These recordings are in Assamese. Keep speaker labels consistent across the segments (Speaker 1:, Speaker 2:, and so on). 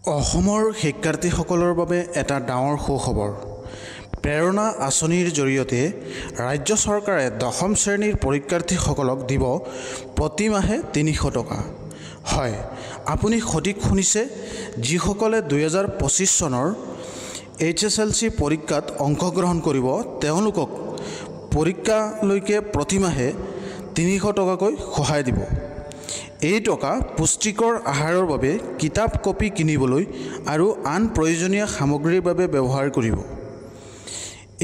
Speaker 1: অসমৰ শিক্ষাৰ্থীসকলৰ বাবে এটা ডাঙৰ সুখবৰ। প্ৰেৰণা আঁচনিৰ জৰিয়তে ৰাজ্য চৰকাৰে দশম শ্ৰেণীৰ পৰীক্ষাৰ্থীসকলক দিব প্ৰতি মাহে ৩০০ টকা। হয়, আপুনি সঠিক শুনিছে। যিসকলে ২০২৫ চনৰ HSLC পৰীক্ষাত অংশগ্ৰহণ কৰিব তেওঁলোকক পৰীক্ষালৈকে প্ৰতি মাহে ৩০০ টকাকৈ সহায় দিব। এই টকা পুষ্টিকৰ আহাৰৰ বাবে, কিতাপ কপি কিনিবলৈ আৰু আন প্ৰয়োজনীয় সামগ্ৰীৰ বাবে ব্যৱহাৰ কৰিব।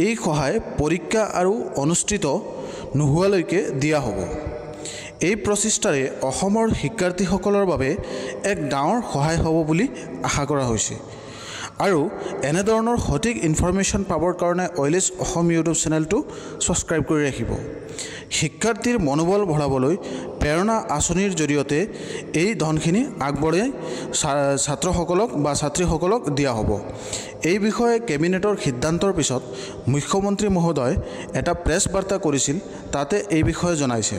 Speaker 1: এই সহায় পৰীক্ষা আৰু অনুষ্ঠিত নোহোৱালৈকে দিয়া হ'ব। এই প্ৰচেষ্টাৰে অসমৰ শিক্ষাৰ্থীসকলৰ বাবে এক ডাঙৰ সহায় হ'ব বুলি আশা কৰা হৈছে। আৰু এনেধৰণৰ সঠিক ইনফৰমেশ্যন পাবৰ কাৰণে OILS অসম ইউটিউব চেনেলটো ছাবস্ক্ৰাইব কৰি ৰাখিব। শিক্ষাৰ্থীৰ মনোবল বঢ়াবলৈ প্ৰেৰণা আঁচনিৰ জৰিয়তে এই ধনখিনি আগবঢ়াই ছাত্ৰসকলক বা ছাত্ৰীসকলক দিয়া হ'ব। এই বিষয়ে কেবিনেটৰ সিদ্ধান্তৰ পিছত মুখ্যমন্ত্ৰী মহোদয় এটা প্ৰেছ বাৰ্তা কৰিছিল, তাতে এই বিষয়ে জনাইছে।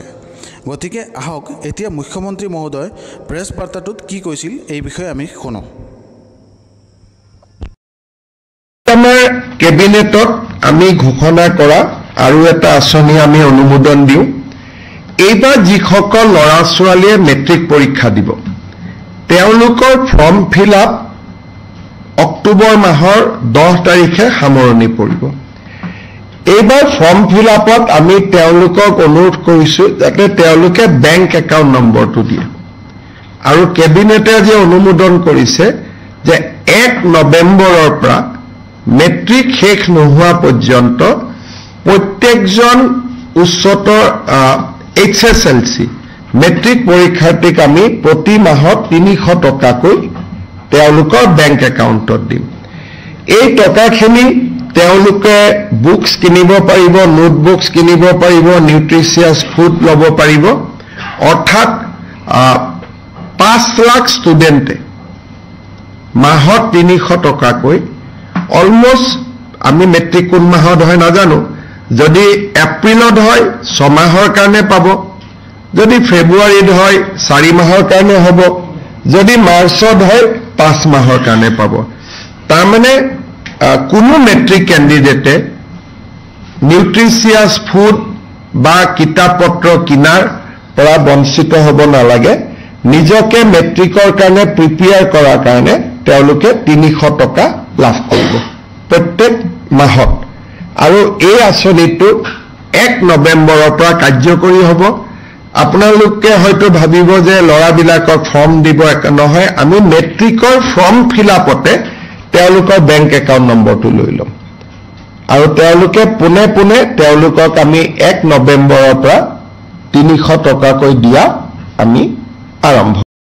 Speaker 1: গতিকে আহক এতিয়া মুখ্যমন্ত্ৰী মহোদয় প্ৰেছ বাৰ্তাটোত কি কৈছিল এই বিষয়ে আমি শুনো।
Speaker 2: কেবিনেটত আমি ঘোষণা কৰা আৰু এটা আঁচনি আমি অনুমোদন দিওঁ। এইবাৰ যিসকল ল'ৰা ছোৱালীয়ে মেট্ৰিক পৰীক্ষা দিব তেওঁলোকৰ ফৰ্ম ফিল আপ অক্টোবৰ মাহৰ 10 তাৰিখে সামৰণি পৰিব। এইবাৰ ফৰ্ম ফিল আপত আমি তেওঁলোকক অনুৰোধ কৰিছোঁ যাতে তেওঁলোকে বেংক একাউণ্ট নম্বৰটো দিয়ে। আৰু কেবিনেটে যে অনুমোদন কৰিছে যে 1 নৱেম্বৰৰ পৰা মেট্ৰিক শেষ নোহোৱা পৰ্যন্ত প্ৰত্যেকজন উচ্চতৰ HSLC মেট্ৰিক পৰীক্ষাৰ্থীক আমি প্ৰতি মাহত ৩০০ টকাকৈ তেওঁলোকৰ বেংক একাউণ্টত দিম। এই টকাখিনি তেওঁলোকে বুকছ কিনিব পাৰিব, নোটবুকছ কিনিব পাৰিব, নিউট্ৰিচিয়াছ ফুড ল'ব পাৰিব। অৰ্থাৎ 5 লাখ ষ্টুডেণ্টে মাহত ৩০০ টকাকৈ অলমষ্ট, আমি মেট্ৰিক কোন মাহত হয় নাজানো, যদি এপ্ৰিলত হয় 6 মাহৰ কাৰণে পাব, যদি ফেব্ৰুৱাৰীত হয় 4 মাহৰ কাৰণে হ'ব, যদি মাৰ্চত হয় 5 মাহৰ কাৰণে পাব। তাৰমানে কোনো মেট্ৰিক কেণ্ডিডেটে নিউট্ৰিচিয়াছ ফুড বা কিতাপ পত্ৰ কিনাৰ পৰা বঞ্চিত হ'ব নালাগে। নিজকে মেট্ৰিকৰ কাৰণে প্ৰিপেয়াৰ কৰাৰ কাৰণে তেওঁলোকে ৩০০ টকা লাভ কৰিব প্ৰত্যেক মাহত। আৰু এই আঁচনিটো 1 নৱেম্বৰৰ পৰা কাৰ্যকৰী হ'ব। আপোনালোকে হয়তো ভাবিব যে ল'ৰাবিলাকক ফৰ্ম দিব, নহয়, আমি মেট্ৰিকৰ ফৰ্ম ফিল আপতে তেওঁলোকৰ বেংক একাউণ্ট নম্বৰটো লৈ ল'ম আৰু তেওঁলোকে পোনে পোনে তেওঁলোকক আমি 1 নৱেম্বৰৰ পৰা ৩০০ টকাকৈ দিয়া আমি আৰম্ভ